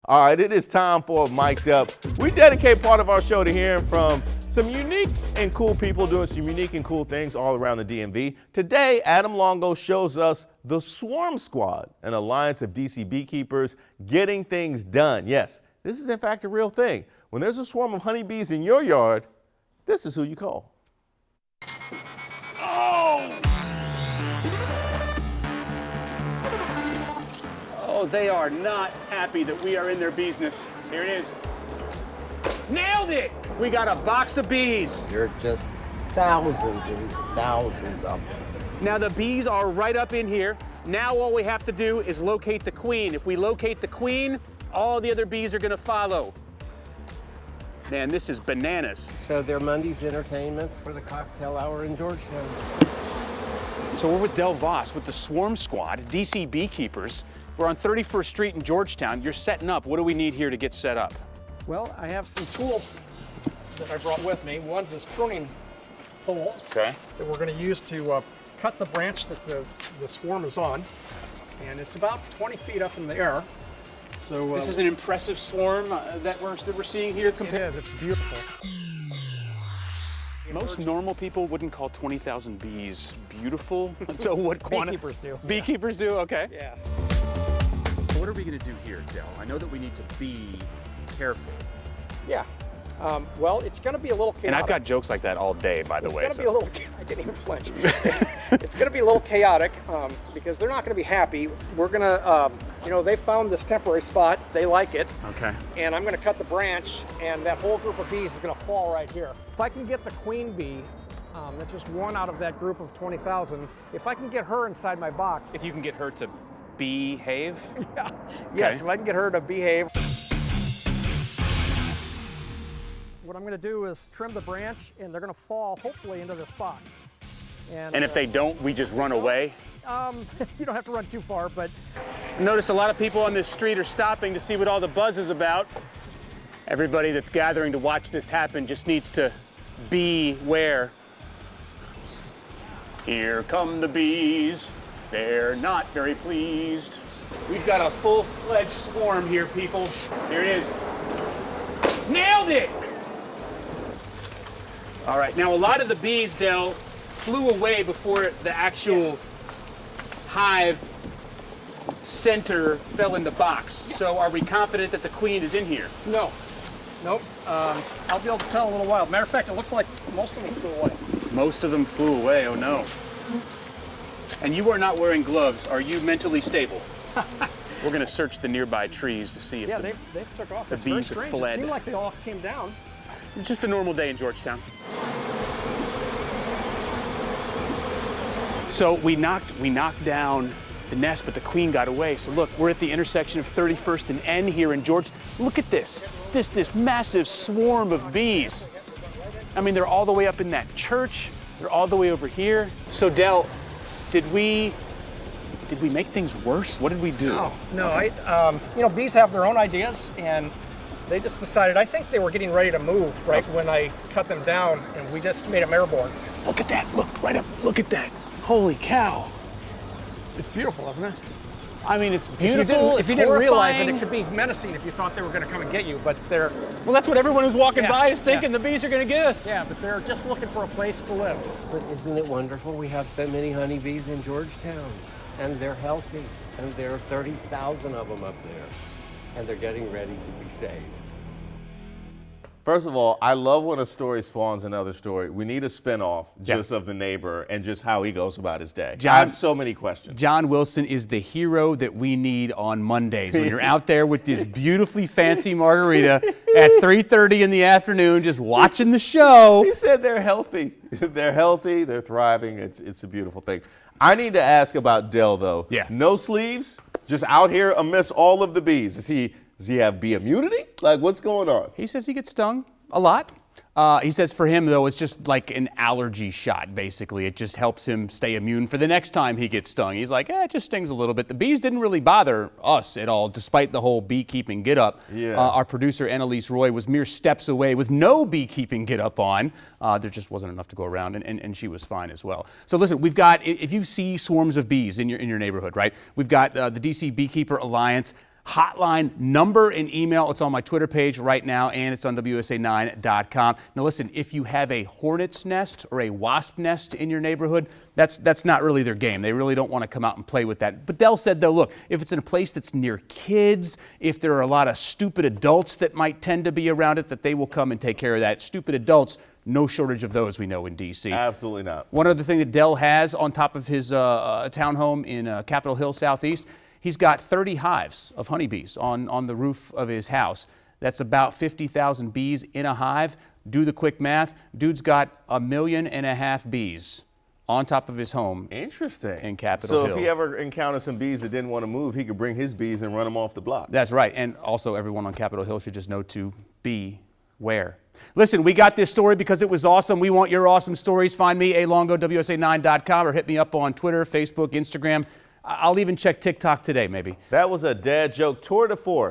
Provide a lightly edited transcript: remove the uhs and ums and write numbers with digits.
All right, it is time for Mic'd Up. We dedicate part of our show to hearing from some unique and cool people doing some unique and cool things all around the DMV. Today, Adam Longo shows us the Swarm Squad, an alliance of DC beekeepers getting things done. Yes, this is in fact a real thing. When there's a swarm of honeybees in your yard, this is who you call. Oh, they are not happy that we are in their business. Here it is. Nailed it! We got a box of bees. There are just thousands and thousands of them. Now the bees are right up in here. Now all we have to do is locate the queen. If we locate the queen, all the other bees are gonna follow. Man, this is bananas. So they're Monday's entertainment for the cocktail hour in Georgetown. So we're with Del Voss with the Swarm Squad, DC Beekeepers. We're on 31st Street in Georgetown. You're setting up. What do we need here to get set up? Well, I have some tools that I brought with me. One's this pruning pole that we're going to use to cut the branch that the swarm is on. And it's about 20 feet up in the air. So this is an impressive swarm that we're seeing here. It is. It's beautiful. Most normal people wouldn't call 20,000 bees beautiful. So what quantity? Beekeepers do. Beekeepers do? Okay. Yeah. What are we going to do here, Del? I know that we need to be careful. Yeah. Well, it's going to be a little chaotic. And I've got jokes like that all day, by the way. It's going to be a little, I didn't even flinch. It's going to be a little chaotic because they're not going to be happy. We're going to, you know, they found this temporary spot. They like it. Okay. And I'm going to cut the branch, and that whole group of bees is going to fall right here. If I can get the queen bee, that's just one out of that group of 20,000, if I can get her inside my box. If you can get her to behave? Yeah. Okay. Yes, if I can get her to behave. What I'm going to do is trim the branch, and they're going to fall, hopefully, into this box. And if they don't, we just run away? You don't have to run too far, but... Notice a lot of people on this street are stopping to see what all the buzz is about. Everybody that's gathering to watch this happen just needs to beware. Here come the bees. They're not very pleased. We've got a full-fledged swarm here, people. Here it is. Nailed it! All right, now a lot of the bees, Del, flew away before the actual hive center fell in the box. So are we confident that the queen is in here? No. Nope. I'll be able to tell in a little while. Matter of fact, it looks like most of them flew away. Most of them flew away, oh no. And you are not wearing gloves. Are you mentally stable? We're going to search the nearby trees to see if they took off. the It's bees very have strange. fled. It seemed like they all came down. It's just a normal day in Georgetown. So we knocked down the nest, but the queen got away. So look, we're at the intersection of 31st and N here in Georgia. Look at this massive swarm of bees. I mean, they're all the way up in that church. They're all the way over here. So Del, did we make things worse? What did we do? No. You know, bees have their own ideas, and they just decided. I think they were getting ready to move when I cut them down, and we just made them airborne. Look at that! Look right up! Look at that! Holy cow! It's beautiful, isn't it? I mean, it's beautiful. If you didn't realize it, it could be menacing if you thought they were going to come and get you. But they're well, that's what everyone who's walking by is thinking. The bees are going to get us. Yeah, but they're just looking for a place to live. But isn't it wonderful? We have so many honeybees in Georgetown, and they're healthy, and there are 30,000 of them up there, and they're getting ready to be saved. First of all, I love when a story spawns another story. We need a spinoff just of the neighbor and just how he goes about his day. I have so many questions. John Wilson is the hero that we need on Mondays. When you're out there with this beautifully fancy margarita at 3:30 in the afternoon, just watching the show. He said they're healthy. They're healthy. They're thriving. It's a beautiful thing. I need to ask about Del, though. Yeah. No sleeves, just out here amidst all of the bees. Does he have bee immunity? Like, what's going on? He says he gets stung a lot. He says for him, though, it's just like an allergy shot, basically. It just helps him stay immune for the next time he gets stung. He's like, it just stings a little bit. The bees didn't really bother us at all, despite the whole beekeeping get-up. Yeah. Our producer, Annalise Roy, was mere steps away with no beekeeping get-up on. There just wasn't enough to go around, and she was fine as well. So listen, we've got, if you see swarms of bees in your neighborhood, right, we've got the DC Beekeeper Alliance, hotline number and email. It's on my Twitter page right now, and it's on WSA9.com. Now listen, if you have a hornet's nest or a wasp nest in your neighborhood, that's not really their game. They really don't want to come out and play with that. But Dell said, though, look, if it's in a place that's near kids, if there are a lot of stupid adults that might tend to be around it, that they will come and take care of that. Stupid adults, no shortage of those, we know, in D.C. Absolutely not. One other thing that Dell has on top of his townhome in Capitol Hill Southeast, he's got 30 hives of honeybees on the roof of his house. That's about 50,000 bees in a hive. Do the quick math. Dude's got 1.5 million bees on top of his home. Interesting. In Capitol Hill. So if he ever encountered some bees that didn't want to move, he could bring his bees and run them off the block. That's right. And also everyone on Capitol Hill should just know to beware. Listen, we got this story because it was awesome. We want your awesome stories. Find me, alongo, WSA9.com, or hit me up on Twitter, Facebook, Instagram. I'll even check TikTok today, maybe. That was a dad joke tour de force.